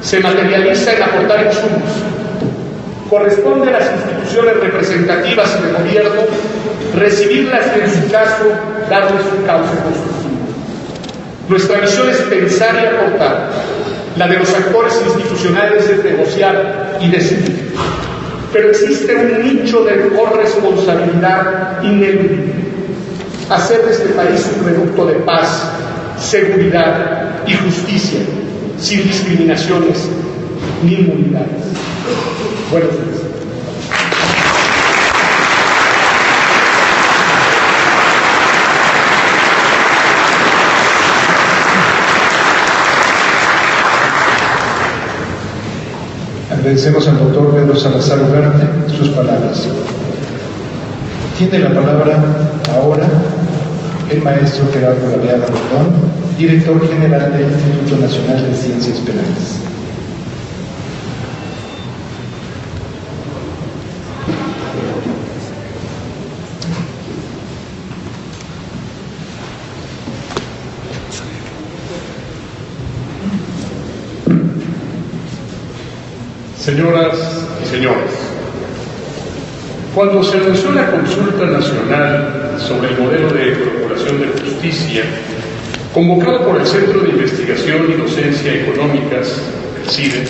se materializa en aportar insumos. Corresponde a las instituciones representativas y de gobierno recibirlas y, en su caso, darles un cauce constructivo. Nuestra misión es pensar y aportar. La de los actores institucionales es negociar y decidir. Pero existe un nicho de corresponsabilidad ineludible: hacer de este país un reducto de paz, seguridad y justicia, sin discriminaciones ni inmunidades. Buenos días. Agradecemos al doctor Pedro Salazar Ugarte sus palabras. Tiene la palabra ahora el maestro Gerardo Galeana Bordón, director general del Instituto Nacional de Ciencias Penales. Señoras y señores, cuando se anunció la consulta nacional sobre el modelo de procuración de justicia, convocado por el Centro de Investigación y Docencia Económicas, el CIDE,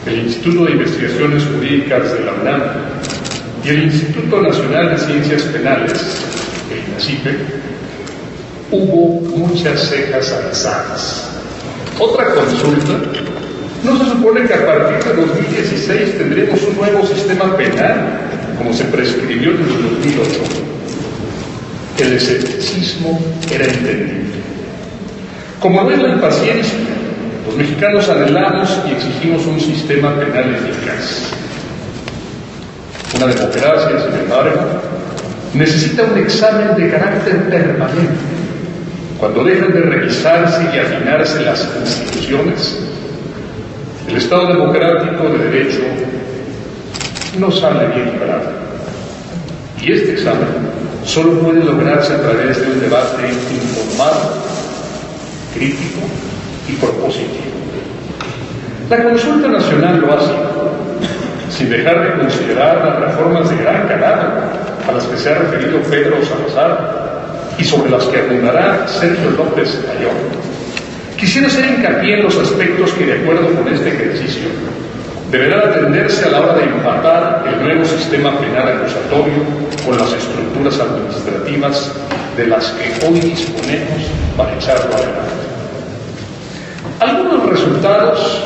el Instituto de Investigaciones Jurídicas de la UNAM y el Instituto Nacional de Ciencias Penales, el INACIPE, hubo muchas cejas alzadas. Otra consulta. ¿No se supone que a partir de 2016 tendremos un nuevo sistema penal, como se prescribió en el 2008? El escepticismo era entendible. Como no es la impaciencia, los mexicanos anhelamos y exigimos un sistema penal eficaz. Una democracia, sin embargo, necesita un examen de carácter permanente. Cuando dejan de revisarse y afinarse las instituciones, el Estado democrático de derecho no sale bien librado. Y este examen solo puede lograrse a través de un debate informado, crítico y propositivo. La consulta nacional lo hace, sin dejar de considerar las reformas de gran calado a las que se ha referido Pedro Salazar y sobre las que abundará Sergio López Ayón. Quisiera hacer hincapié en los aspectos que, de acuerdo con este ejercicio, deberán atenderse a la hora de empatar el nuevo sistema penal acusatorio con las estructuras administrativas de las que hoy disponemos para echarlo adelante. Algunos resultados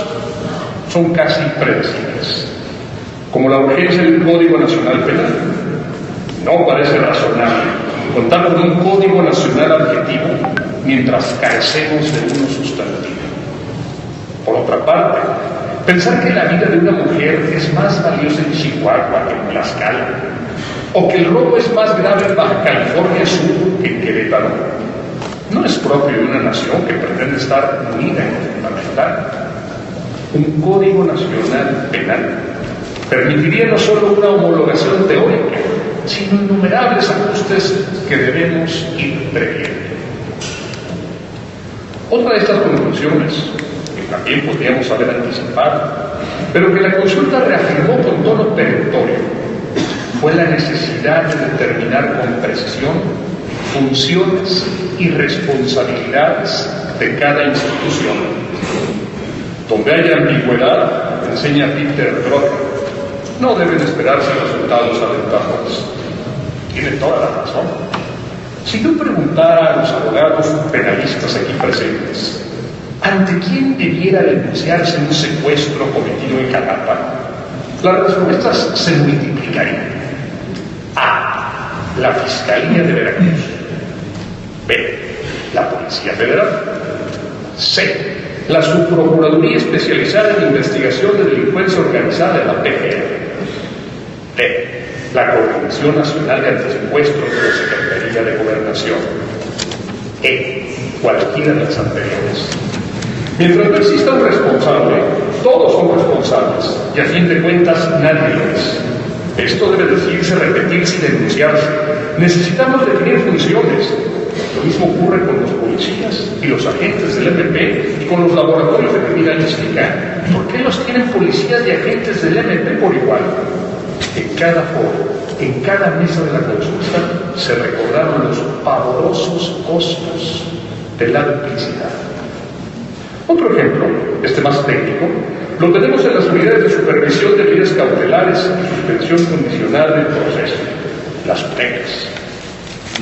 son casi predecibles, como la urgencia de un Código Nacional Penal. No parece razonable contar con un Código Nacional adjetivo mientras carecemos de uno sustantivo. Por otra parte, pensar que la vida de una mujer es más valiosa en Chihuahua que en Tlaxcala, o que el robo es más grave en Baja California Sur que en Querétaro, no es propio de una nación que pretende estar unida en lo fundamental. Un Código Nacional Penal permitiría no solo una homologación teórica, sino innumerables ajustes que debemos ir previendo. Otra de estas conclusiones, que también podríamos haber anticipado, pero que la consulta reafirmó con tono perentorio, fue la necesidad de determinar con precisión funciones y responsabilidades de cada institución. Donde haya ambigüedad, enseña Peter Drucker, no deben esperarse resultados alentadores. Tiene toda la razón. Si yo preguntara a los abogados penalistas aquí presentes, ¿ante quién debiera denunciarse un secuestro cometido en Jalapa?, las respuestas se multiplicarían. A. La Fiscalía de Veracruz. B. La Policía Federal. C. La Subprocuraduría Especializada en Investigación de Delincuencia Organizada de la PGR. D. La Coordinación Nacional de Antisecuestros de la Secretaría de Gobernación. E. Cualquiera de las anteriores. Mientras no exista un responsable, todos son responsables, y a fin de cuentas nadie lo es. Esto debe decirse, repetirse y denunciarse. Necesitamos definir funciones. Lo mismo ocurre con los policías y los agentes del MP y con los laboratorios de criminalística. ¿Por qué los tienen policías y agentes del MP por igual? En cada foro, en cada mesa de la consulta, se recordaron los pavorosos costos de la duplicidad. Otro ejemplo, este más técnico, lo tenemos en las unidades de supervisión de medidas cautelares y suspensión condicional del proceso, las UNECAS.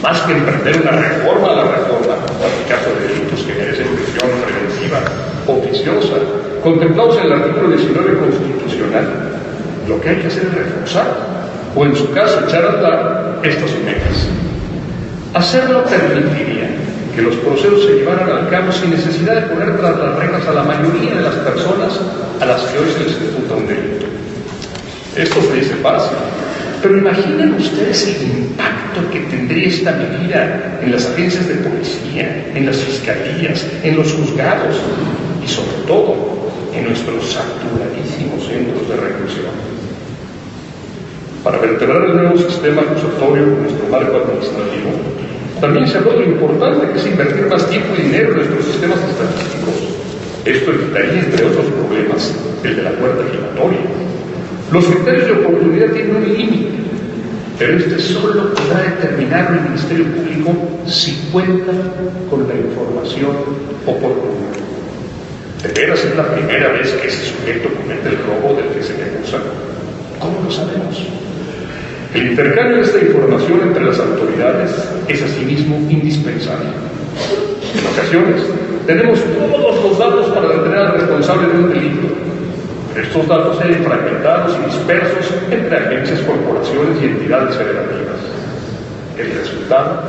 Más que emprender una reforma a la reforma, o en el caso de delitos que merecen prisión preventiva oficiosa, contemplados en el artículo 19 constitucional, lo que hay que hacer es reforzar, o en su caso echar a andar estas UNECAS. Hacerlo permitiría que los procesos se llevaran a cabo sin necesidad de poner tras las rejas a la mayoría de las personas a las que hoy se les imputa un delito. Esto se dice fácil, pero imaginen ustedes el impacto que tendría esta medida en las agencias de policía, en las fiscalías, en los juzgados y sobre todo en nuestros saturadísimos centros de reclusión. Para vertebrar el nuevo sistema acusatorio con nuestro marco administrativo, también se habló de lo importante que es invertir más tiempo y dinero en nuestros sistemas estadísticos. Esto evitaría, entre otros problemas, el de la puerta giratoria. Los criterios de oportunidad tienen un límite, pero este solo podrá determinarlo el Ministerio Público si cuenta con la información oportuna. ¿De veras es la primera vez que ese sujeto comete el robo del que se le acusa? ¿Cómo lo sabemos? El intercambio de esta información entre las autoridades es asimismo indispensable. En ocasiones, tenemos todos los datos para detener al responsable de un delito, pero estos datos se ven fragmentados y dispersos entre agencias, corporaciones y entidades federativas. El resultado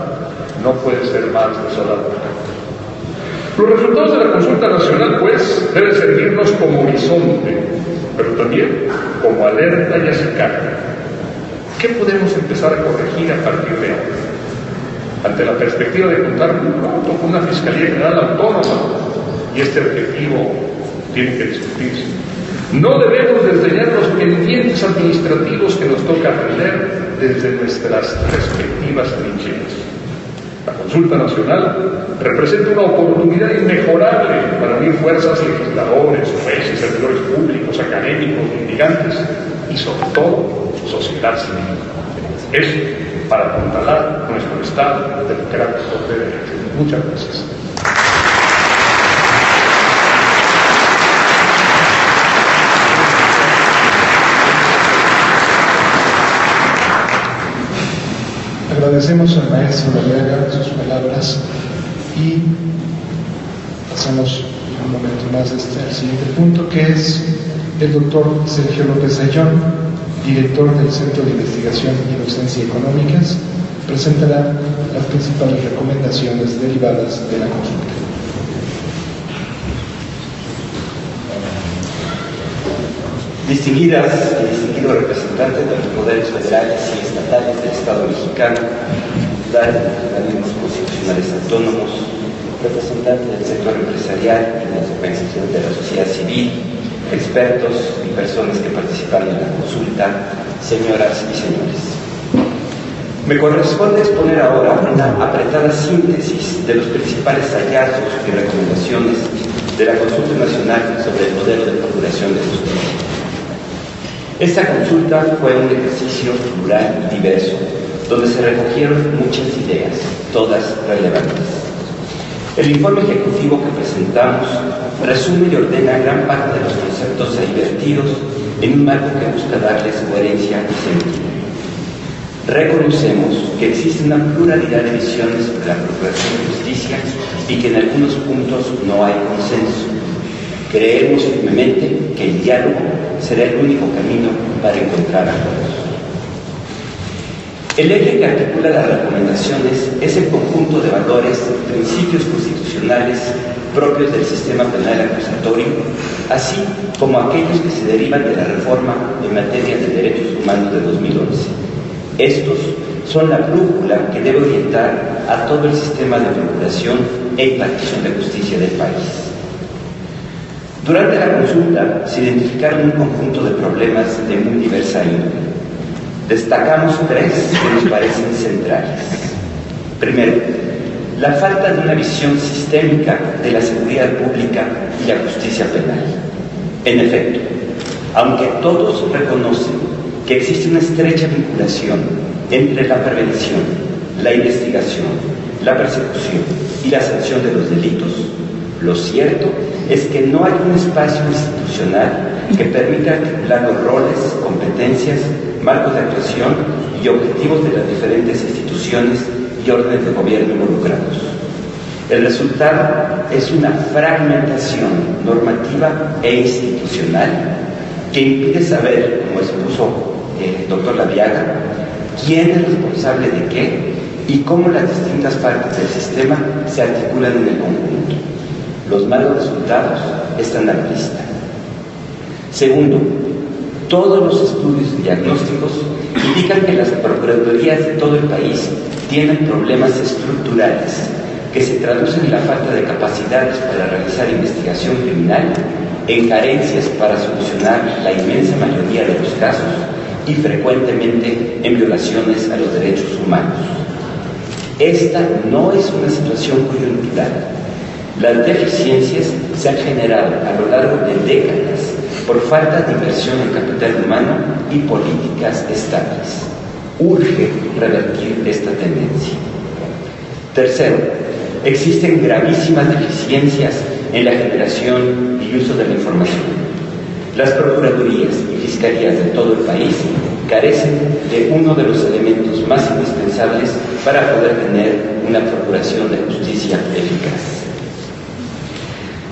no puede ser más desolador. Los resultados de la consulta nacional, pues, deben servirnos como horizonte, pero también como alerta y acicate. ¿Qué podemos empezar a corregir a partir de ahora? Ante la perspectiva de contar muy pronto con una Fiscalía General autónoma, y este objetivo tiene que discutirse, no debemos desdeñar los pendientes administrativos que nos toca atender desde nuestras respectivas trincheras. La consulta nacional representa una oportunidad inmejorable para unir fuerzas legisladores, jueces, servidores públicos, académicos, litigantes y sobre todo sociedad civil. Es para apuntalar nuestro Estado democrático de derecho. Muchas gracias. Agradecemos al maestro Larriaga sus palabras y pasamos un momento más al siguiente punto, que es el doctor Sergio López Ayllón, director del Centro de Investigación y Docencia Económicas, presentará las principales recomendaciones derivadas de la consulta. Distinguidas y distinguidos representantes de los poderes federales y estatales del Estado mexicano, diputados de organismos constitucionales autónomos, representantes del sector empresarial y de las organizaciones de la sociedad civil, expertos y personas que participaron en la consulta, señoras y señores. Me corresponde exponer ahora una apretada síntesis de los principales hallazgos y recomendaciones de la Consulta Nacional sobre el modelo de procuración de justicia. Esta consulta fue un ejercicio plural y diverso, donde se recogieron muchas ideas, todas relevantes. El informe ejecutivo que presentamos resume y ordena gran parte de los conceptos ahí vertidos en un marco que busca darles coherencia y sentido. Reconocemos que existe una pluralidad de visiones sobre la procuración de justicia y que en algunos puntos no hay consenso. Creemos firmemente que el diálogo será el único camino para encontrar acuerdos. El eje que articula las recomendaciones es el conjunto de valores, principios constitucionales propios del sistema penal acusatorio, así como aquellos que se derivan de la reforma en materia de derechos humanos de 2011. Estos son la brújula que debe orientar a todo el sistema de procuración e impartición de justicia del país. Durante la consulta se identificaron un conjunto de problemas de muy diversa índole. Destacamos tres que nos parecen centrales. Primero, la falta de una visión sistémica de la seguridad pública y la justicia penal. En efecto, aunque todos reconocen que existe una estrecha vinculación entre la prevención, la investigación, la persecución y la sanción de los delitos, lo cierto es que no hay un espacio institucional que permita articular los roles, competencias, marcos de actuación y objetivos de las diferentes instituciones y órdenes de gobierno involucrados. El resultado es una fragmentación normativa e institucional que impide saber, como expuso el doctor Laviaga, quién es responsable de qué y cómo las distintas partes del sistema se articulan en el conjunto. Los malos resultados están a la vista. Segundo, todos los estudios diagnósticos indican que las procuradurías de todo el país tienen problemas estructurales que se traducen en la falta de capacidades para realizar investigación criminal, en carencias para solucionar la inmensa mayoría de los casos y frecuentemente en violaciones a los derechos humanos. Esta no es una situación coyuntural. Las deficiencias se han generado a lo largo de décadas por falta de inversión en capital humano y políticas estables. Urge revertir esta tendencia. Tercero, existen gravísimas deficiencias en la generación y uso de la información. Las procuradurías y fiscalías de todo el país carecen de uno de los elementos más indispensables para poder tener una procuración de justicia eficaz.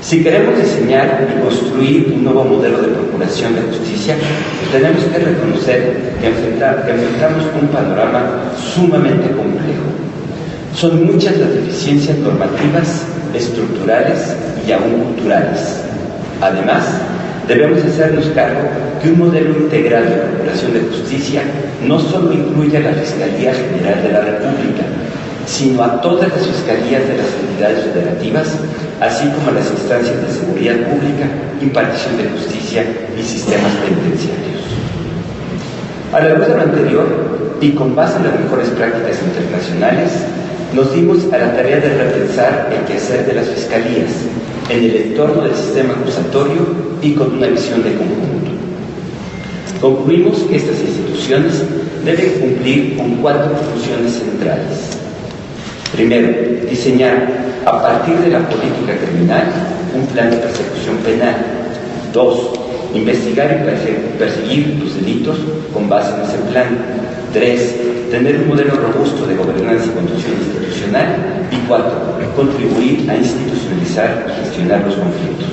Si queremos diseñar y construir un nuevo modelo de procuración de justicia, tenemos que reconocer que enfrentamos un panorama sumamente complejo. Son muchas las deficiencias normativas, estructurales y aún culturales. Además, debemos hacernos cargo que un modelo integral de procuración de justicia no solo incluye a la Fiscalía General de la República, sino a todas las fiscalías de las entidades federativas, así como a las instancias de seguridad pública, impartición de justicia y sistemas penitenciarios. A la luz de lo anterior, y con base en las mejores prácticas internacionales, nos dimos a la tarea de repensar el quehacer de las fiscalías en el entorno del sistema acusatorio y con una visión de conjunto. Concluimos que estas instituciones deben cumplir con 4 funciones centrales. Primero, diseñar, a partir de la política criminal, un plan de persecución penal. 2, investigar y perseguir los delitos con base en ese plan. 3, tener un modelo robusto de gobernanza y conducción institucional. Y 4, contribuir a institucionalizar y gestionar los conflictos.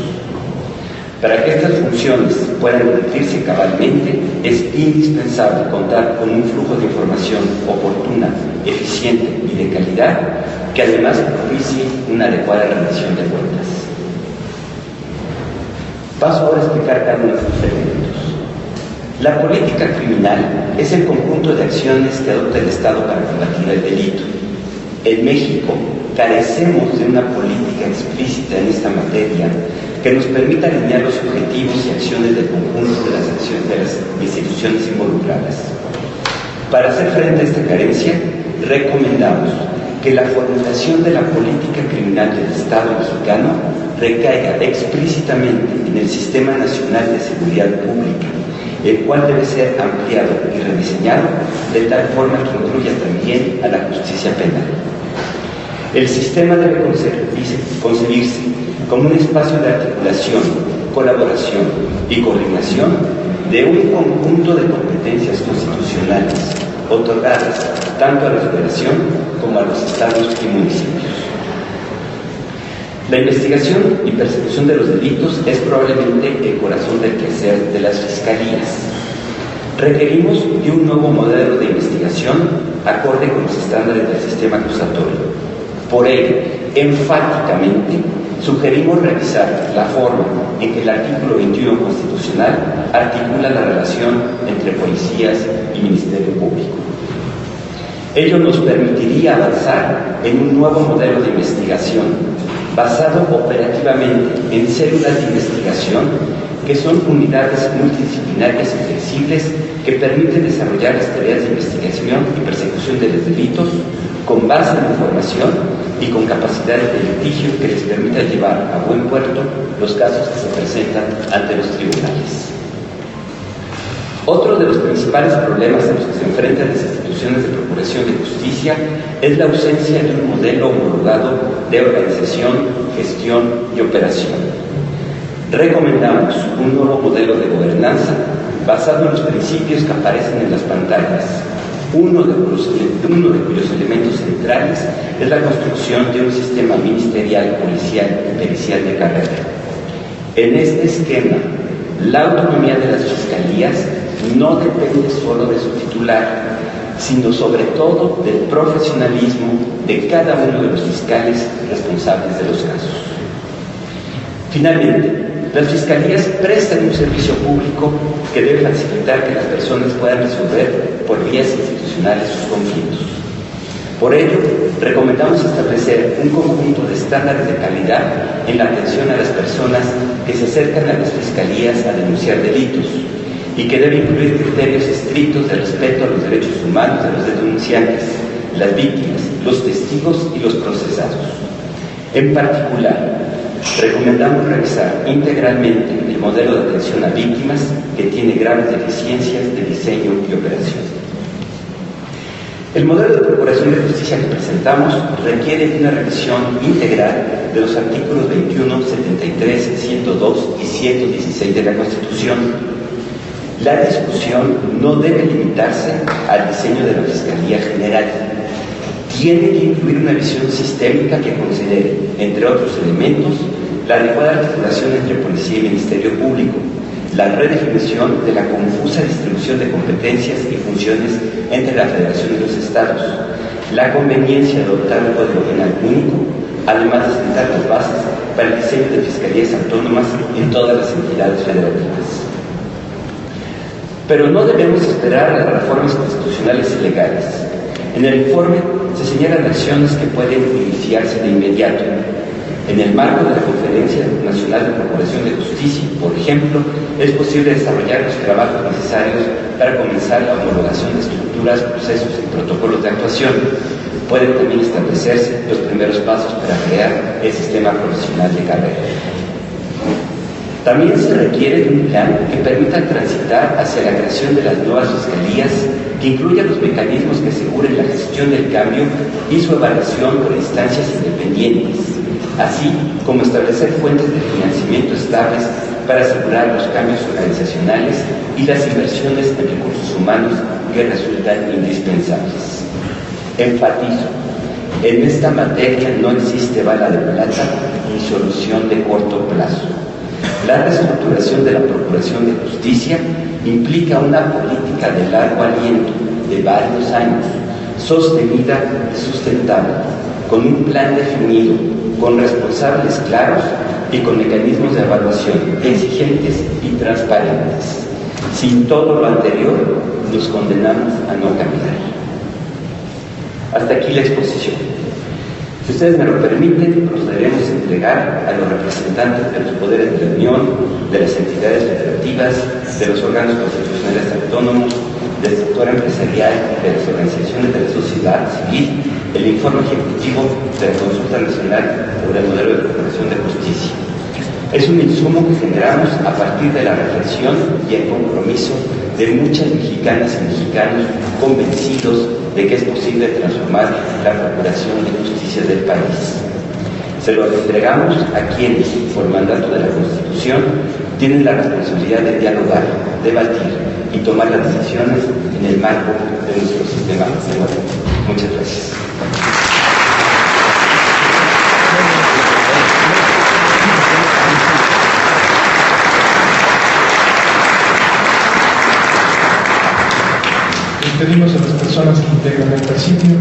Para que estas funciones puedan cumplirse cabalmente, es indispensable contar con un flujo de información oportuna, eficiente y de calidad, que además propicie una adecuada rendición de cuentas. Paso ahora a explicar cada uno de estos elementos. La política criminal es el conjunto de acciones que adopta el Estado para combatir el delito. En México carecemos de una política explícita en esta materia que nos permita alinear los objetivos y acciones del conjunto de las acciones de las instituciones involucradas. Para hacer frente a esta carencia, recomendamos que la formulación de la política criminal del Estado mexicano recaiga explícitamente en el Sistema Nacional de Seguridad Pública, el cual debe ser ampliado y rediseñado de tal forma que incluya también a la justicia penal. El sistema debe concebirse como un espacio de articulación, colaboración y coordinación de un conjunto de competencias constitucionales otorgadas tanto a la Federación como a los estados y municipios. La investigación y persecución de los delitos es probablemente el corazón del quehacer de las fiscalías. Requerimos de un nuevo modelo de investigación acorde con los estándares del sistema acusatorio. Por ello, enfáticamente, sugerimos revisar la forma en que el artículo 21 constitucional articula la relación entre policías y Ministerio Público. Ello nos permitiría avanzar en un nuevo modelo de investigación basado operativamente en células de investigación que son unidades multidisciplinarias y flexibles que permiten desarrollar las tareas de investigación y persecución de los delitos con base en información y con capacidad de litigio que les permita llevar a buen puerto los casos que se presentan ante los tribunales. Otro de los principales problemas a los que se enfrentan las instituciones de procuración de justicia es la ausencia de un modelo homologado de organización, gestión y operación. Recomendamos un nuevo modelo de gobernanza basado en los principios que aparecen en las pantallas, uno de cuyos elementos centrales es la construcción de un sistema ministerial, policial y pericial de carrera. En este esquema, la autonomía de las fiscalías no depende solo de su titular, sino sobre todo del profesionalismo de cada uno de los fiscales responsables de los casos. Finalmente, las fiscalías prestan un servicio público que debe facilitar que las personas puedan resolver por vías institucionales sus conflictos. Por ello, recomendamos establecer un conjunto de estándares de calidad en la atención a las personas que se acercan a las fiscalías a denunciar delitos y que debe incluir criterios estrictos de respeto a los derechos humanos de los denunciantes, las víctimas, los testigos y los procesados. En particular, recomendamos revisar integralmente el modelo de atención a víctimas que tiene graves deficiencias de diseño y operación. El modelo de procuración de justicia que presentamos requiere de una revisión integral de los artículos 21, 73, 102 y 116 de la Constitución. La discusión no debe limitarse al diseño de la Fiscalía General. Tiene que incluir una visión sistémica que considere, entre otros elementos, la adecuada articulación entre policía y Ministerio Público, la redefinición de la confusa distribución de competencias y funciones entre la Federación y los Estados, la conveniencia de adoptar un código penal único, además de sentar las bases para el diseño de fiscalías autónomas en todas las entidades federativas. Pero no debemos esperar a las reformas constitucionales y legales. En el informe se señalan acciones que pueden iniciarse de inmediato. En el marco de la Conferencia Nacional de Procuración de Justicia, por ejemplo, es posible desarrollar los trabajos necesarios para comenzar la homologación de estructuras, procesos y protocolos de actuación. Pueden también establecerse los primeros pasos para crear el sistema profesional de carrera. También se requiere de un plan que permita transitar hacia la creación de las nuevas fiscalías, que incluya los mecanismos que aseguren la gestión del cambio y su evaluación por instancias independientes, así como establecer fuentes de financiamiento estables para asegurar los cambios organizacionales y las inversiones en recursos humanos que resultan indispensables. Enfatizo, en esta materia no existe bala de plata ni solución de corto plazo. La reestructuración de la Procuración de Justicia implica una política de largo aliento, de varios años, sostenida y sustentable, con un plan definido, con responsables claros y con mecanismos de evaluación exigentes y transparentes. Sin todo lo anterior, nos condenamos a no caminar. Hasta aquí la exposición. Si ustedes me lo permiten, procederemos a entregar a los representantes de los poderes de la Unión, de las entidades federativas, de los órganos constitucionales autónomos, del sector empresarial, de las organizaciones de la sociedad civil, el informe ejecutivo de la Consulta Nacional sobre el modelo de procuración de justicia. Es un insumo que generamos a partir de la reflexión y el compromiso de muchas mexicanas y mexicanos convencidos de que es posible transformar la procuración de justicia del país. Se lo entregamos a quienes, por mandato de la Constitución, tienen la responsabilidad de dialogar, debatir y tomar las decisiones en el marco de nuestro sistema de gobierno. Muchas gracias. Pedimos a las personas que integran el presidio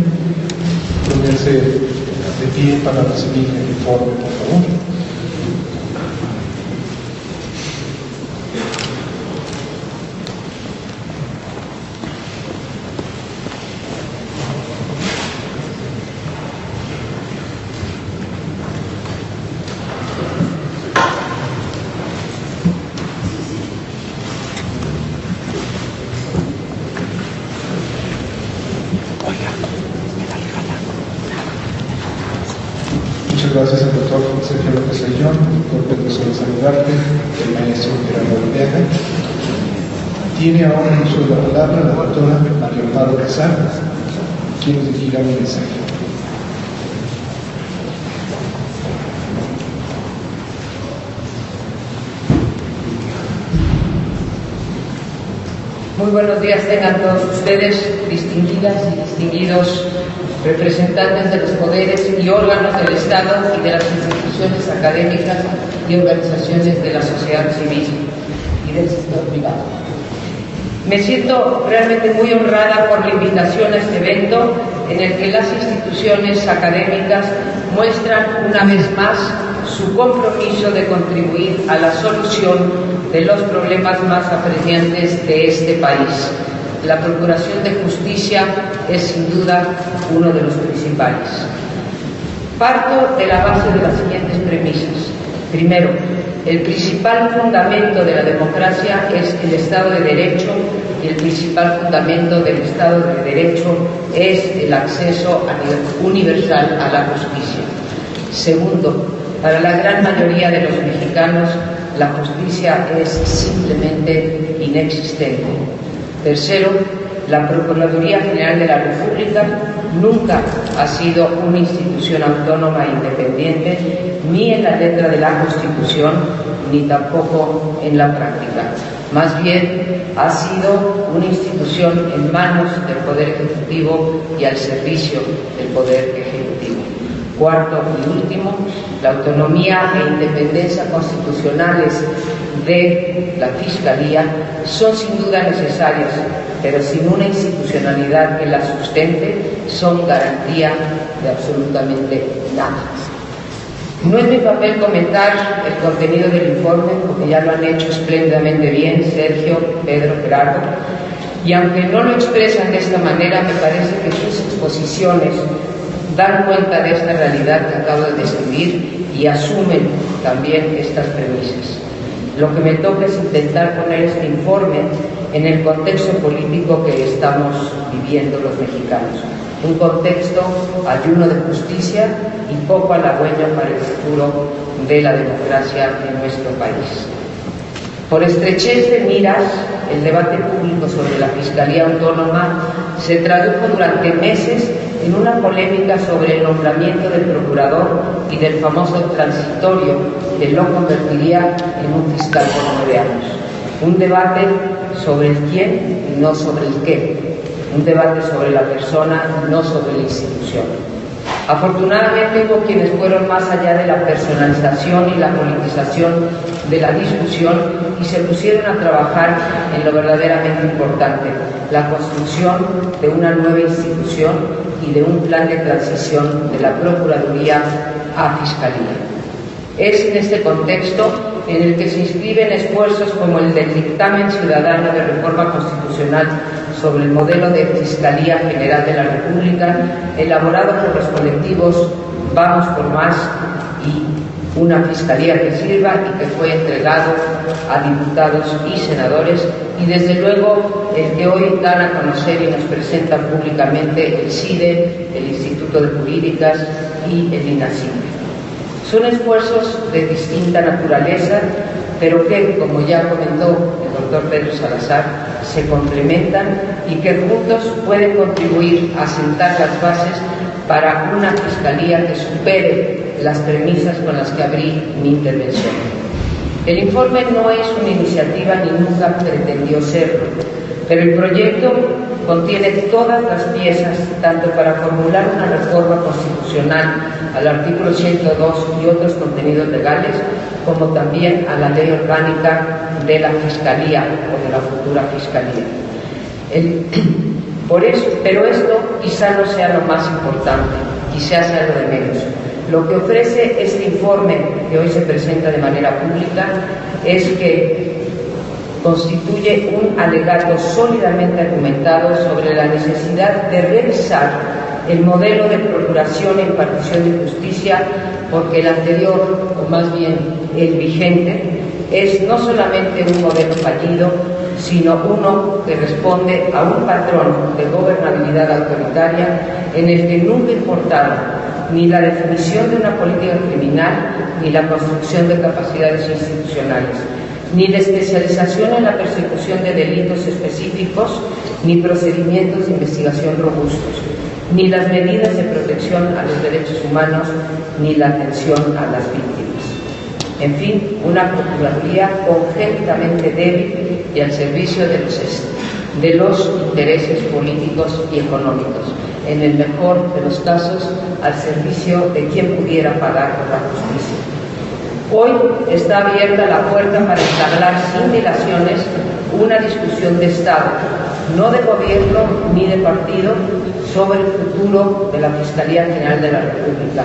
ponerse de pie para recibir el informe, por favor. clases el doctor Sergio López Ayllón, el doctor Pedro Salazar Ugarte, el maestro Gerardo Arteaga. Tiene ahora en uso de la palabra la doctora María Amparo Casar, quien nos dirigirá un mensaje. Muy buenos días tengan todos ustedes, distinguidas y distinguidos representantes de los poderes y órganos del Estado y de las instituciones académicas y organizaciones de la sociedad civil y del sector privado. Me siento realmente muy honrada por la invitación a este evento en el que las instituciones académicas muestran una vez más su compromiso de contribuir a la solución de los problemas más apremiantes de este país. La procuración de justicia es sin duda uno de los principales. Parto de la base de las siguientes premisas. Primero, el principal fundamento de la democracia es el Estado de Derecho y el principal fundamento del Estado de Derecho es el acceso universal a la justicia. Segundo, para la gran mayoría de los mexicanos, la justicia es simplemente inexistente. Tercero, la Procuraduría General de la República nunca ha sido una institución autónoma e independiente, ni en la letra de la Constitución, ni tampoco en la práctica. Más bien, ha sido una institución en manos del Poder Ejecutivo y al servicio del Poder Ejecutivo. Cuarto y último, la autonomía e independencia constitucionales de la Fiscalía son sin duda necesarias, pero sin una institucionalidad que la sustente son garantía de absolutamente nada. No es mi papel comentar el contenido del informe, porque ya lo han hecho espléndidamente bien Sergio, Pedro, Gerardo, y aunque no lo expresan de esta manera, me parece que sus exposiciones dan cuenta de esta realidad que acabo de describir y asumen también estas premisas. Lo que me toca es intentar poner este informe en el contexto político que estamos viviendo los mexicanos. Un contexto ayuno de justicia y poco halagüeño para el futuro de la democracia en nuestro país. Por estrechez de miras, el debate público sobre la Fiscalía Autónoma se tradujo durante meses en una polémica sobre el nombramiento del procurador y del famoso transitorio que lo convertiría en un fiscal por 9 años. Un debate sobre el quién y no sobre el qué. Un debate sobre la persona y no sobre la institución. Afortunadamente hubo quienes fueron más allá de la personalización y la politización de la discusión y se pusieron a trabajar en lo verdaderamente importante, la construcción de una nueva institución y de un plan de transición de la Procuraduría a Fiscalía. Es en este contexto en el que se inscriben esfuerzos como el del dictamen ciudadano de reforma constitucional sobre el modelo de Fiscalía General de la República, elaborado por los colectivos Vamos por Más y Una Fiscalía que Sirva, y que fue entregado a diputados y senadores, y desde luego el que hoy dan a conocer y nos presentan públicamente el CIDE, el Instituto de Jurídicas y el INACIME. Son esfuerzos de distinta naturaleza, pero que, como ya comentó el doctor Pedro Salazar, se complementan y que juntos pueden contribuir a sentar las bases para una fiscalía que supere las premisas con las que abrí mi intervención. El informe no es una iniciativa ni nunca pretendió serlo, pero el proyecto contiene todas las piezas, tanto para formular una reforma constitucional al artículo 102 y otros contenidos legales, como también a la ley orgánica de la Fiscalía o de la futura Fiscalía. Pero esto quizá no sea lo más importante, quizá sea lo de menos. Lo que ofrece este informe que hoy se presenta de manera pública es que constituye un alegato sólidamente argumentado sobre la necesidad de revisar el modelo de procuración e impartición de justicia, porque el anterior, o más bien el vigente, es no solamente un modelo fallido, sino uno que responde a un patrón de gobernabilidad autoritaria en el que nunca importaron ni la definición de una política criminal, ni la construcción de capacidades institucionales, ni la especialización en la persecución de delitos específicos, ni procedimientos de investigación robustos, ni las medidas de protección a los derechos humanos, ni la atención a las víctimas. En fin, una Procuraduría congénitamente débil y al servicio de los intereses políticos y económicos, en el mejor de los casos al servicio de quien pudiera pagar por la justicia. Hoy está abierta la puerta para entablar sin dilaciones una discusión de Estado, no de gobierno ni de partido, sobre el futuro de la Fiscalía General de la República.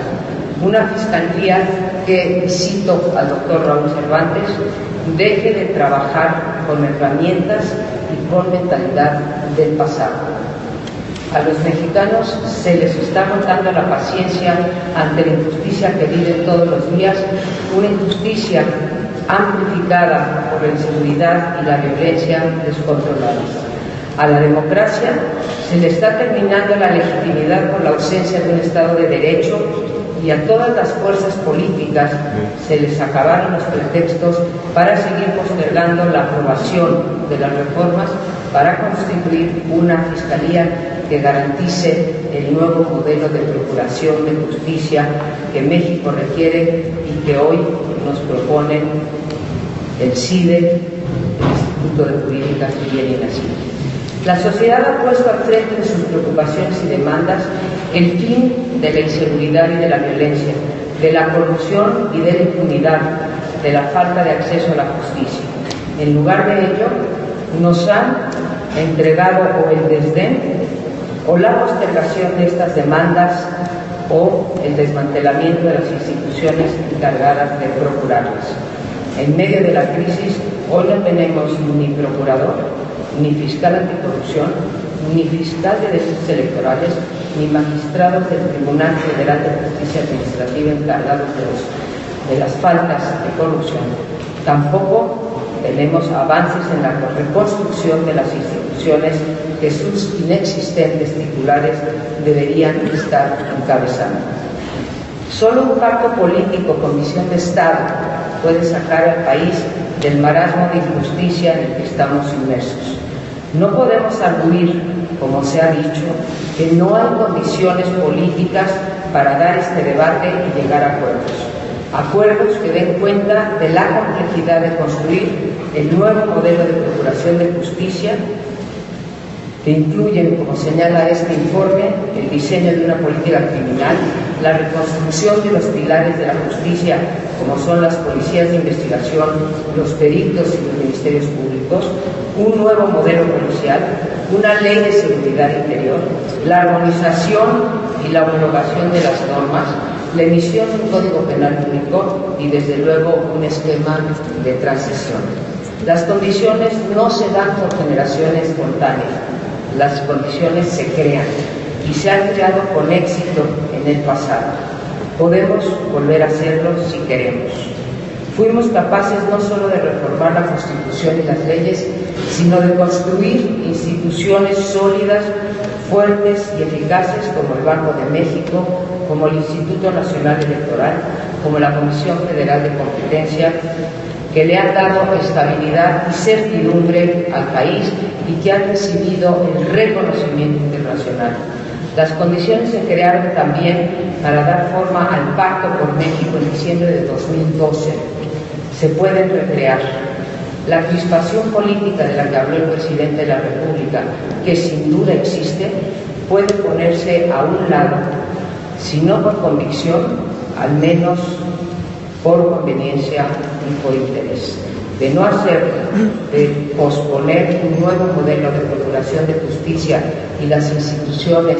Una fiscalía que, y cito al doctor Raúl Cervantes, deje de trabajar con herramientas y con mentalidad del pasado. A los mexicanos se les está agotando la paciencia ante la injusticia que viven todos los días, una injusticia amplificada por la inseguridad y la violencia descontroladas. A la democracia se le está terminando la legitimidad por la ausencia de un Estado de Derecho, y a todas las fuerzas políticas se les acabaron los pretextos para seguir postergando la aprobación de las reformas para constituir una fiscalía que garantice el nuevo modelo de procuración de justicia que México requiere y que hoy nos proponen el CIDE, el Instituto de Jurídica Civil y Nacional. La sociedad ha puesto al frente de sus preocupaciones y demandas el fin de la inseguridad y de la violencia, de la corrupción y de la impunidad, de la falta de acceso a la justicia. En lugar de ello, nos han entregado o el desdén o la postergación de estas demandas o el desmantelamiento de las instituciones encargadas de procurarlas. En medio de la crisis, hoy no tenemos ni procurador, ni fiscal anticorrupción, ni fiscal de delitos electorales, ni magistrados del Tribunal Federal de Justicia Administrativa encargados de las faltas de corrupción. Tampoco tenemos avances en la reconstrucción de las instituciones que sus inexistentes titulares deberían estar encabezando. Solo un pacto político con visión de Estado puede sacar al país del marasmo de injusticia en el que estamos inmersos. No podemos arguir, como se ha dicho, que no hay condiciones políticas para dar este debate y llegar a acuerdos que den cuenta de la complejidad de construir el nuevo modelo de procuración de justicia, que incluyen, como señala este informe, el diseño de una política criminal, la reconstrucción de los pilares de la justicia, como son las policías de investigación, los peritos y los ministerios públicos, un nuevo modelo policial, una ley de seguridad interior, la armonización y la homologación de las normas, la emisión de un código penal único y, desde luego, un esquema de transición. Las condiciones no se dan por generación espontánea, las condiciones se crean y se han creado con éxito en el pasado. Podemos volver a hacerlo si queremos. Fuimos capaces no solo de reformar la Constitución y las leyes, sino de construir instituciones sólidas, fuertes y eficaces como el Banco de México, como el Instituto Nacional Electoral, como la Comisión Federal de Competencia, que le han dado estabilidad y certidumbre al país y que han recibido el reconocimiento internacional. Las condiciones se crearon también para dar forma al Pacto por México en diciembre de 2012. Se pueden recrear. La crispación política de la que habló el presidente de la República, que sin duda existe, puede ponerse a un lado, si no por convicción, al menos por conveniencia y por interés. De no hacerlo, de posponer un nuevo modelo de procuración de justicia y las instituciones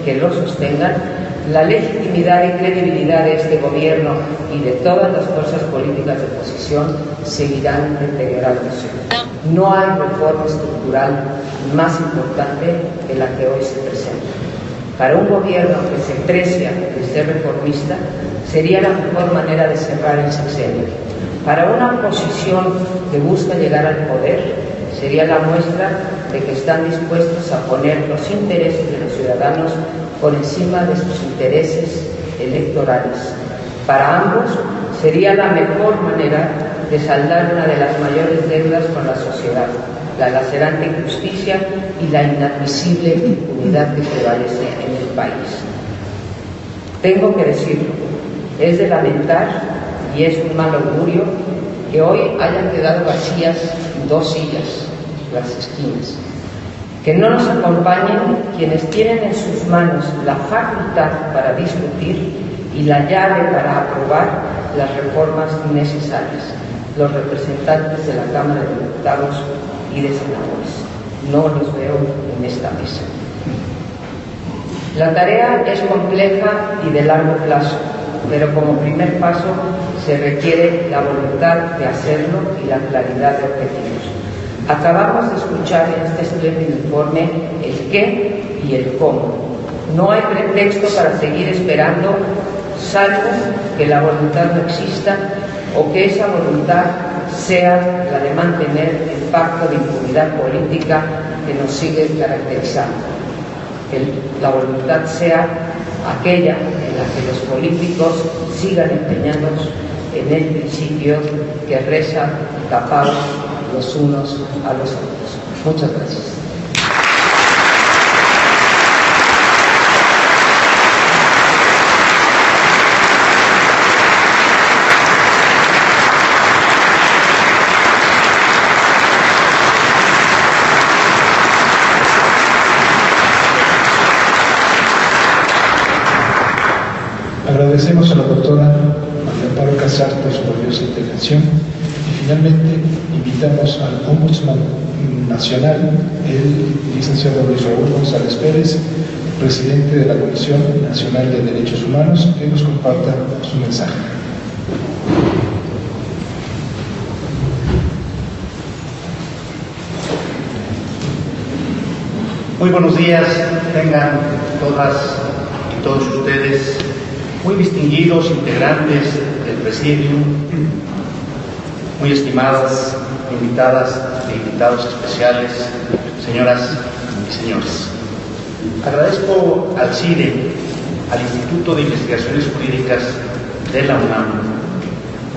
que lo sostengan, la legitimidad y credibilidad de este gobierno y de todas las fuerzas políticas de oposición seguirán deteriorándose. No hay reforma estructural más importante que la que hoy se presenta. Para un gobierno que se precia de ser reformista, sería la mejor manera de cerrar el sexenio. Para una oposición que busca llegar al poder, sería la muestra de que están dispuestos a poner los intereses de los ciudadanos por encima de sus intereses electorales. Para ambos sería la mejor manera de saldar una de las mayores deudas con la sociedad, la lacerante injusticia y la inadmisible impunidad que prevalece en el país. Tengo que decirlo, es de lamentar y es un mal augurio que hoy hayan quedado vacías 2 sillas, las esquinas. Que no nos acompañen quienes tienen en sus manos la facultad para discutir y la llave para aprobar las reformas necesarias, los representantes de la Cámara de Diputados y de Senadores. No los veo en esta mesa. La tarea es compleja y de largo plazo, pero como primer paso se requiere la voluntad de hacerlo y la claridad de objetivos. Acabamos de escuchar en este espléndido informe el qué y el cómo. No hay pretexto para seguir esperando, salvo que la voluntad no exista o que esa voluntad sea la de mantener el pacto de impunidad política que nos sigue caracterizando. Que la voluntad sea aquella en la que los políticos sigan empeñados en el principio que reza tapados los unos a los otros. Muchas gracias. Agradecemos a la doctora María Amparo Casar por su valiosa intervención y finalmente invitamos al Ombudsman Nacional, el licenciado Luis Raúl González Pérez, presidente de la Comisión Nacional de Derechos Humanos, que nos comparta su mensaje. Muy buenos días, tengan todas y todos ustedes, muy distinguidos integrantes del Presidium, muy estimadas invitadas e invitados especiales, señoras y señores. Agradezco al CIDE, al Instituto de Investigaciones Jurídicas de la UNAM,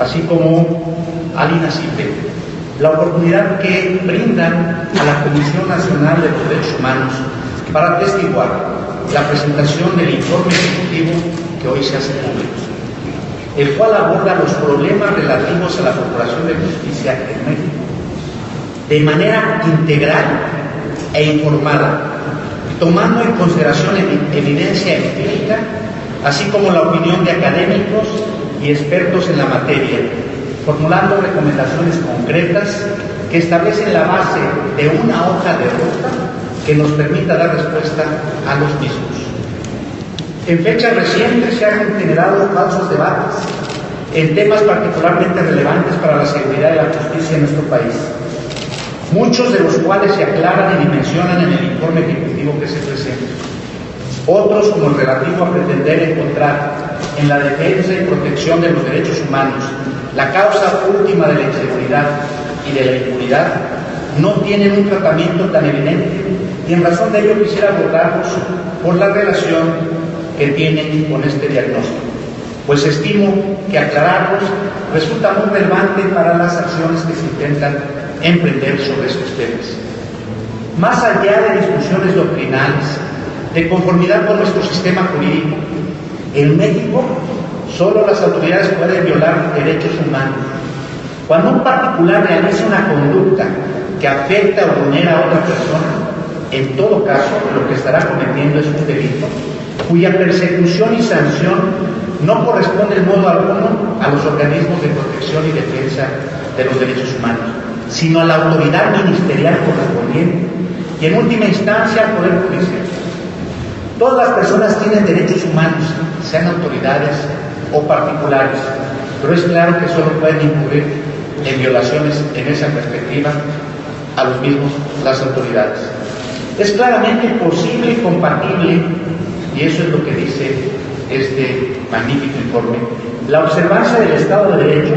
así como al INACIPE, la oportunidad que brindan a la Comisión Nacional de los Derechos Humanos para atestiguar la presentación del informe ejecutivo que hoy se hace público, el cual aborda los problemas relativos a la Procuración de Justicia en México de manera integral e informada, tomando en consideración evidencia empírica, así como la opinión de académicos y expertos en la materia, formulando recomendaciones concretas que establecen la base de una hoja de ruta que nos permita dar respuesta a los mismos. En fechas recientes se han generado falsos debates en temas particularmente relevantes para la seguridad y la justicia en nuestro país, muchos de los cuales se aclaran y dimensionan en el informe ejecutivo que se presenta. Otros, como el relativo a pretender encontrar en la defensa y protección de los derechos humanos la causa última de la inseguridad y de la impunidad, no tienen un tratamiento tan evidente, y en razón de ello quisiera abordarlos por la relación que tienen con este diagnóstico, pues estimo que aclararlos resulta muy relevante para las acciones que se intentan emprender sobre estos temas. Más allá de discusiones doctrinales, de conformidad con nuestro sistema jurídico, en México solo las autoridades pueden violar derechos humanos. Cuando un particular realiza una conducta que afecta o vulnera a otra persona, en todo caso lo que estará cometiendo es un delito cuya persecución y sanción no corresponde en modo alguno a los organismos de protección y defensa de los derechos humanos, sino a la autoridad ministerial correspondiente y en última instancia al Poder Judicial. Todas las personas tienen derechos humanos, sean autoridades o particulares, pero es claro que solo pueden incurrir en violaciones en esa perspectiva a los mismos las autoridades. Es claramente posible y compatible, y eso es lo que dice este magnífico informe, la observancia del Estado de Derecho,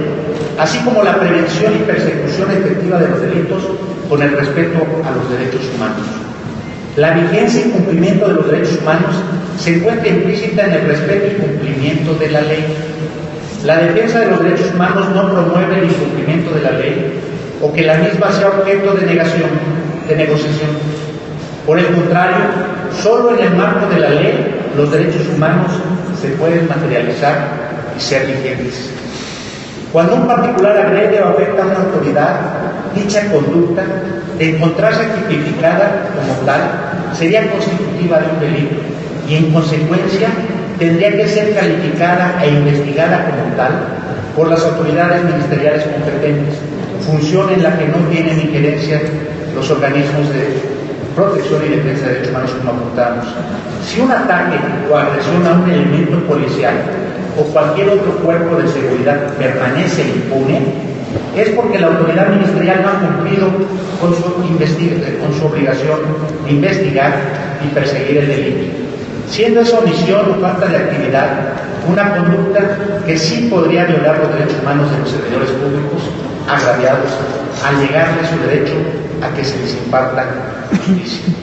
así como la prevención y persecución efectiva de los delitos con el respeto a los derechos humanos. La vigencia y cumplimiento de los derechos humanos se encuentra implícita en el respeto y cumplimiento de la ley. La defensa de los derechos humanos no promueve el incumplimiento de la ley o que la misma sea objeto de negociación. Por el contrario, solo en el marco de la ley los derechos humanos se pueden materializar y ser vigentes. Cuando un particular agrede o afecta a una autoridad, dicha conducta, de encontrarse tipificada como tal, sería constitutiva de un delito y en consecuencia tendría que ser calificada e investigada como tal por las autoridades ministeriales competentes, función en la que no tienen injerencia los organismos de protección y defensa de derechos humanos como apuntamos. Si un ataque o agresión a un elemento policial o cualquier otro cuerpo de seguridad permanece impune, es porque la autoridad ministerial no ha cumplido con su obligación de investigar y perseguir el delito, siendo esa omisión o falta de actividad una conducta que sí podría violar los derechos humanos de los servidores públicos agraviados al negarles su derecho a que se les imparta justicia.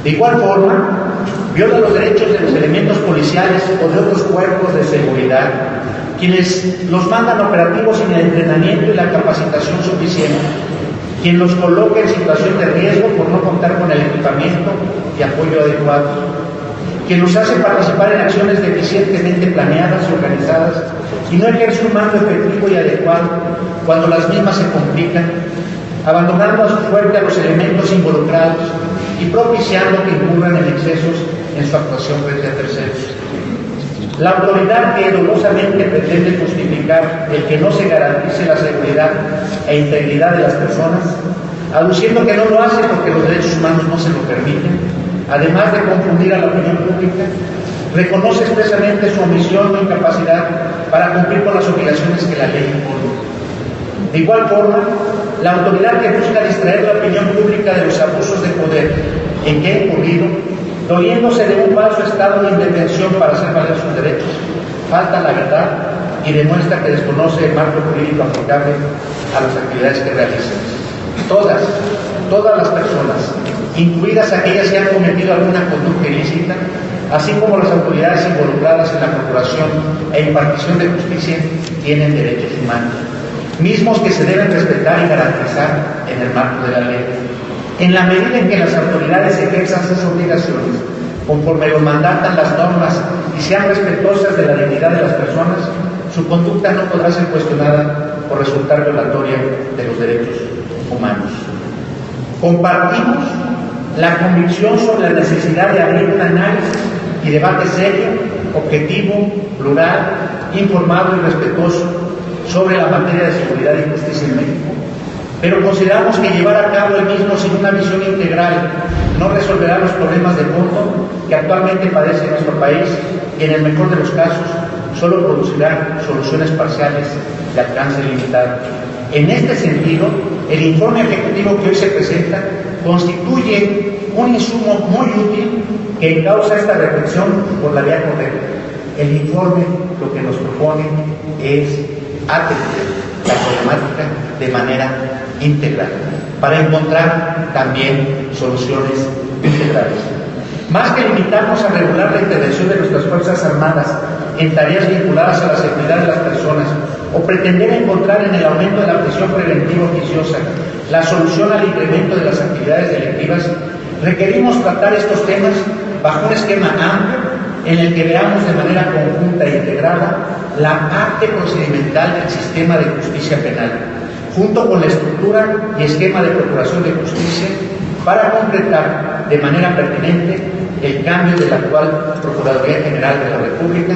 De igual forma, viola los derechos de los elementos policiales o de otros cuerpos de seguridad, quienes los mandan operativos sin el entrenamiento y la capacitación suficiente, quien los coloca en situación de riesgo por no contar con el equipamiento y apoyo adecuado, quien los hace participar en acciones deficientemente planeadas y organizadas y no ejerce un mando efectivo y adecuado cuando las mismas se complican, abandonando a su suerte a los elementos involucrados y propiciando que incurran en excesos en su actuación frente a terceros. La autoridad que dolosamente pretende justificar el que no se garantice la seguridad e integridad de las personas, aduciendo que no lo hace porque los derechos humanos no se lo permiten, además de confundir a la opinión pública, reconoce expresamente su omisión o incapacidad para cumplir con las obligaciones que la ley impone. De igual forma, la autoridad que busca distraer la opinión pública de los abusos de poder en que ha incurrido, doliéndose de un falso estado de indefensión para hacer valer sus derechos, falta la verdad y demuestra que desconoce el marco jurídico aplicable a las actividades que realizan. Todas las personas, incluidas aquellas que han cometido alguna conducta ilícita, así como las autoridades involucradas en la procuración e impartición de justicia, tienen derechos humanos, mismos que se deben respetar y garantizar en el marco de la ley. En la medida en que las autoridades ejerzan sus obligaciones, conforme lo mandatan las normas y sean respetuosas de la dignidad de las personas, su conducta no podrá ser cuestionada por resultar violatoria de los derechos humanos. Compartimos la convicción sobre la necesidad de abrir un análisis y debate serio, objetivo, plural, informado y respetuoso sobre la materia de seguridad y justicia en México, pero consideramos que llevar a cabo el mismo sin una visión integral no resolverá los problemas de fondo que actualmente padece nuestro país y en el mejor de los casos solo producirá soluciones parciales de alcance limitado. En este sentido, el informe ejecutivo que hoy se presenta constituye un insumo muy útil que encauza esta reflexión por la vía correcta. El informe lo que nos propone es atender la problemática de manera integral, para encontrar también soluciones integrales. Más que limitarnos a regular la intervención de nuestras Fuerzas Armadas en tareas vinculadas a la seguridad de las personas o pretender encontrar en el aumento de la prisión preventiva oficiosa la solución al incremento de las actividades delictivas, requerimos tratar estos temas bajo un esquema amplio en el que veamos de manera conjunta e integrada la parte procedimental del sistema de justicia penal, junto con la estructura y esquema de procuración de justicia, para concretar de manera pertinente el cambio de la actual Procuraduría General de la República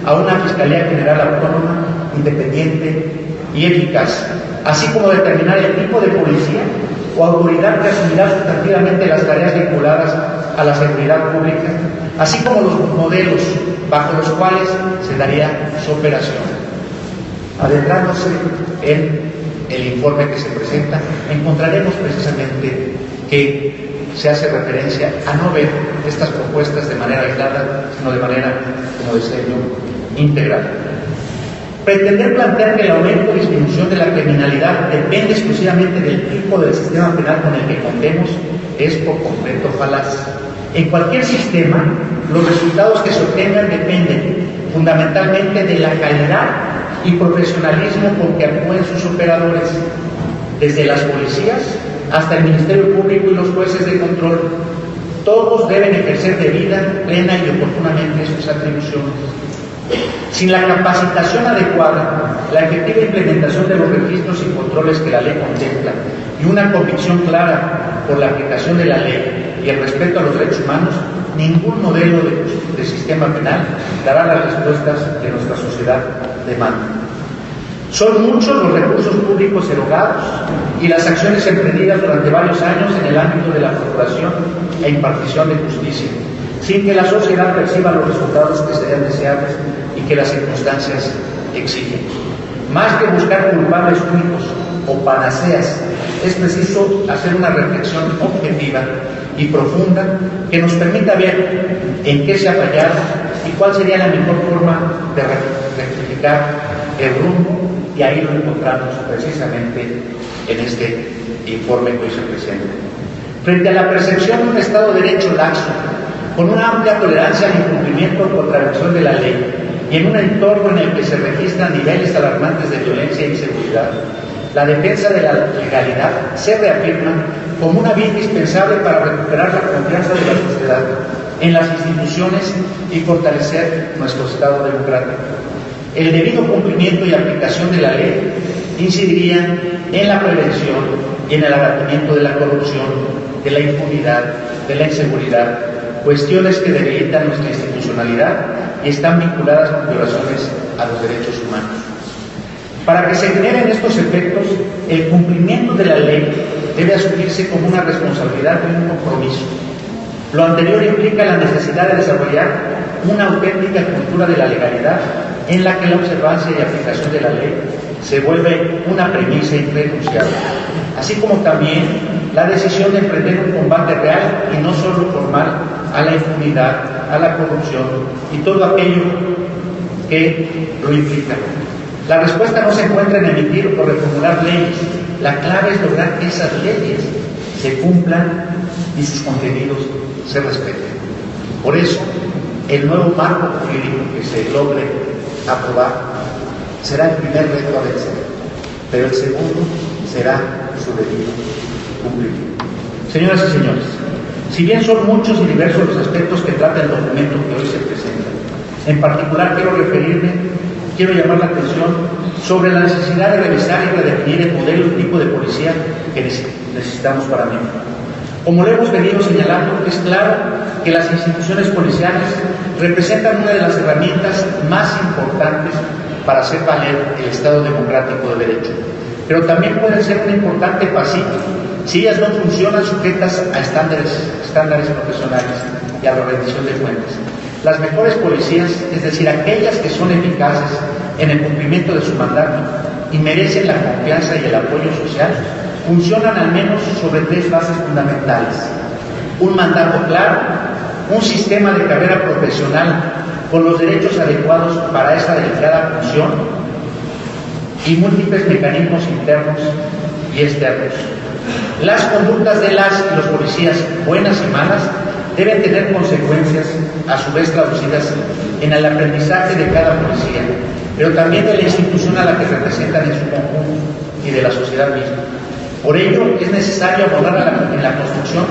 a una Fiscalía General Autónoma, independiente y eficaz, así como determinar el tipo de policía o autoridad que asumirá sustantivamente las tareas vinculadas a la seguridad pública, así como los modelos bajo los cuales se daría su operación. Adentrándose en el informe que se presenta, encontraremos precisamente que se hace referencia a no ver estas propuestas de manera aislada, sino de manera, como decía yo, integral. Pretender plantear que el aumento o disminución de la criminalidad depende exclusivamente del tipo del sistema penal con el que contemos es por completo falaz. En cualquier sistema, los resultados que se obtengan dependen fundamentalmente de la calidad y profesionalismo con que actúen sus operadores, desde las policías hasta el Ministerio Público y los jueces de control. Todos deben ejercer debida, plena y oportunamente sus atribuciones. Sin la capacitación adecuada, la efectiva implementación de los registros y controles que la ley contempla y una convicción clara por la aplicación de la ley y el respeto a los derechos humanos, ningún modelo de sistema penal dará las respuestas que nuestra sociedad demanda. Son muchos los recursos públicos erogados y las acciones emprendidas durante varios años en el ámbito de la procuración e impartición de justicia, sin que la sociedad perciba los resultados que serían deseables y que las circunstancias exigen. Más que buscar culpables únicos o panaceas, es preciso hacer una reflexión objetiva y profunda que nos permita ver en qué se ha fallado y cuál sería la mejor forma de rectificar el rumbo, y ahí lo encontramos precisamente en este informe que hoy se presenta. Frente a la percepción de un Estado de Derecho laxo, con una amplia tolerancia al incumplimiento o contravención de la ley, y en un entorno en el que se registran niveles alarmantes de violencia e inseguridad, la defensa de la legalidad se reafirma como una vía indispensable para recuperar la confianza de la sociedad en las instituciones y fortalecer nuestro Estado democrático. El debido cumplimiento y aplicación de la ley incidirían en la prevención y en el abatimiento de la corrupción, de la impunidad, de la inseguridad, cuestiones que debilitan nuestra institucionalidad y están vinculadas con violaciones a los derechos humanos. Para que se generen estos efectos, el cumplimiento de la ley debe asumirse como una responsabilidad y un compromiso. Lo anterior implica la necesidad de desarrollar una auténtica cultura de la legalidad en la que la observancia y aplicación de la ley se vuelve una premisa irrenunciable, así como también la decisión de emprender un combate real y no solo formal a la impunidad, a la corrupción y todo aquello que lo implica. La respuesta no se encuentra en emitir o reformular leyes. La clave es lograr que esas leyes se cumplan y sus contenidos se respeten. Por eso, el nuevo marco jurídico que se logre aprobar será el primer reto a vencer, pero el segundo será su debido cumplimiento. Señoras y señores, si bien son muchos y diversos los aspectos que trata el documento que hoy se presenta, en particular quiero llamar la atención sobre la necesidad de revisar y redefinir el modelo y tipo de policía que necesitamos para México. Como lo hemos venido señalando, es claro que las instituciones policiales representan una de las herramientas más importantes para hacer valer el Estado democrático de derecho, pero también pueden ser un importante pasivo si ellas no funcionan sujetas a estándares profesionales y a la rendición de cuentas. Las mejores policías, es decir, aquellas que son eficaces en el cumplimiento de su mandato y merecen la confianza y el apoyo social, funcionan al menos sobre tres bases fundamentales: un mandato claro, un sistema de carrera profesional con los derechos adecuados para esta delicada función y múltiples mecanismos internos y externos. Las conductas de las y los policías, buenas y malas, deben tener consecuencias a su vez traducidas en el aprendizaje de cada policía, pero también de la institución a la que representan en su conjunto y de la sociedad misma. Por ello, es necesario abordar en la construcción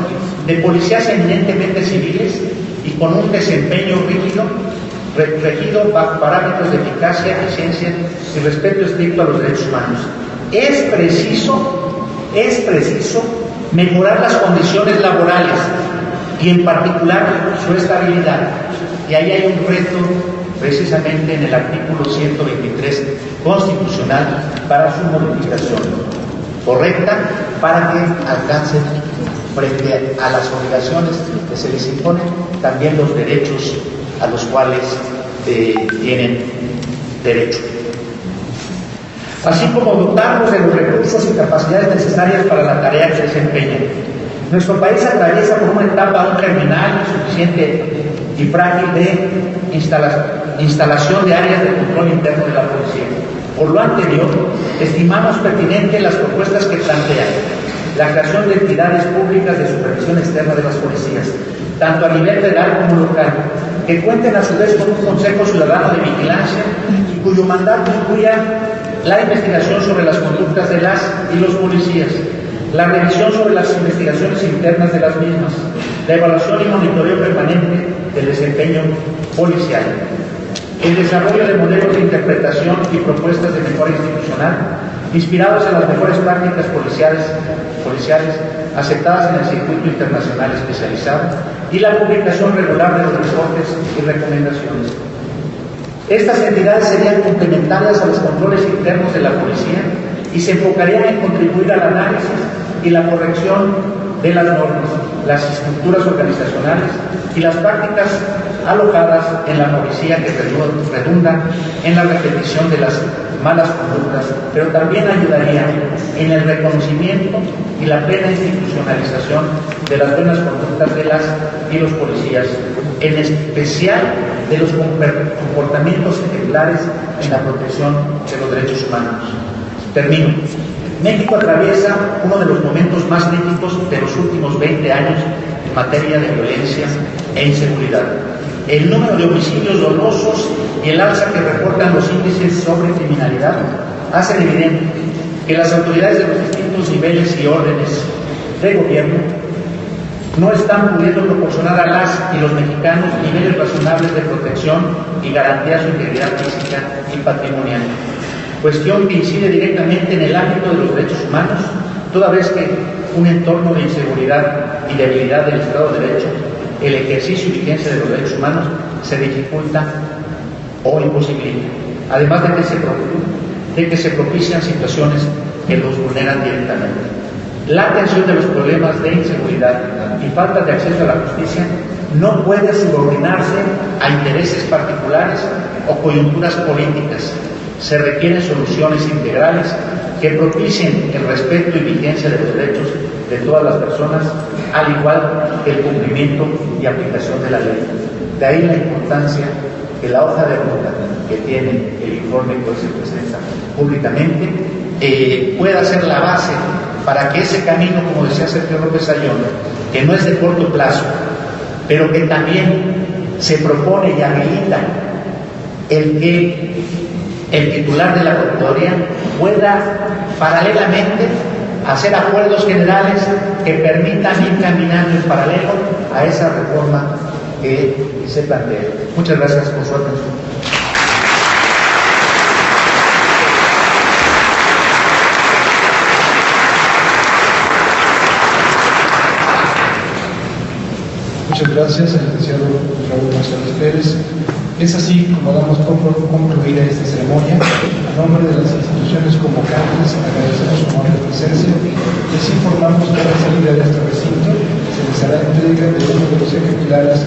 de policías eminentemente civiles y con un desempeño regido bajo parámetros de eficacia, eficiencia y respeto estricto a los derechos humanos. Es preciso mejorar las condiciones laborales y en particular su estabilidad. Y ahí hay un reto precisamente en el artículo 123 constitucional para su modificación correcta para que alcancen frente a las obligaciones que se les imponen también los derechos a los cuales tienen derecho. Así como dotarnos de los recursos y capacidades necesarias para la tarea que desempeñan. Nuestro país atraviesa por una etapa aún germinal, insuficiente y frágil de instalación de áreas de control interno de la policía. Por lo anterior, estimamos pertinentes las propuestas que plantean la creación de entidades públicas de supervisión externa de las policías, tanto a nivel federal como local, que cuenten a su vez con un Consejo Ciudadano de Vigilancia y cuyo mandato incluya la investigación sobre las conductas de las y los policías, la revisión sobre las investigaciones internas de las mismas, la evaluación y monitoreo permanente del desempeño policial, el desarrollo de modelos de interpretación y propuestas de mejora institucional inspirados en las mejores prácticas policiales aceptadas en el circuito internacional especializado y la publicación regular de los reportes y recomendaciones. Estas entidades serían complementarias a los controles internos de la policía y se enfocarían en contribuir al análisis y la corrección de las normas, las estructuras organizacionales y las prácticas alojadas en la policía que redundan en la repetición de las malas conductas, pero también ayudaría en el reconocimiento y la plena institucionalización de las buenas conductas de las y los policías, en especial de los comportamientos ejemplares en la protección de los derechos humanos. Termino. México atraviesa uno de los momentos más críticos de los últimos 20 años en materia de violencia e inseguridad. El número de homicidios dolosos y el alza que reportan los índices sobre criminalidad hacen evidente que las autoridades de los distintos niveles y órdenes de gobierno no están pudiendo proporcionar a las y los mexicanos niveles razonables de protección y garantía de su integridad física y patrimonial, cuestión que incide directamente en el ámbito de los derechos humanos, toda vez que un entorno de inseguridad y debilidad del Estado de Derecho, el ejercicio y vigencia de los derechos humanos se dificulta o imposibilita, además de que se propician situaciones que los vulneran directamente. La atención de los problemas de inseguridad y falta de acceso a la justicia no puede subordinarse a intereses particulares o coyunturas políticas. Se requieren soluciones integrales que propicien el respeto y vigencia de los derechos de todas las personas, al igual que el cumplimiento y aplicación de la ley. De ahí la importancia que la hoja de ruta que tiene el informe que hoy se presenta públicamente pueda ser la base para que ese camino, como decía Sergio López Ayón, que no es de corto plazo, pero que también se propone y habilita el que el titular de la Procuraduría pueda paralelamente hacer acuerdos generales que permitan ir caminando en paralelo a esa reforma que se plantea. Muchas gracias por su atención. Muchas gracias al licenciado Raúl González Pérez. Es así como damos por concluida esta ceremonia. A nombre de las instituciones convocantes, agradecemos su amable presencia. Les informamos que a la salida de este recinto se les hará entrega de uno de los ejemplares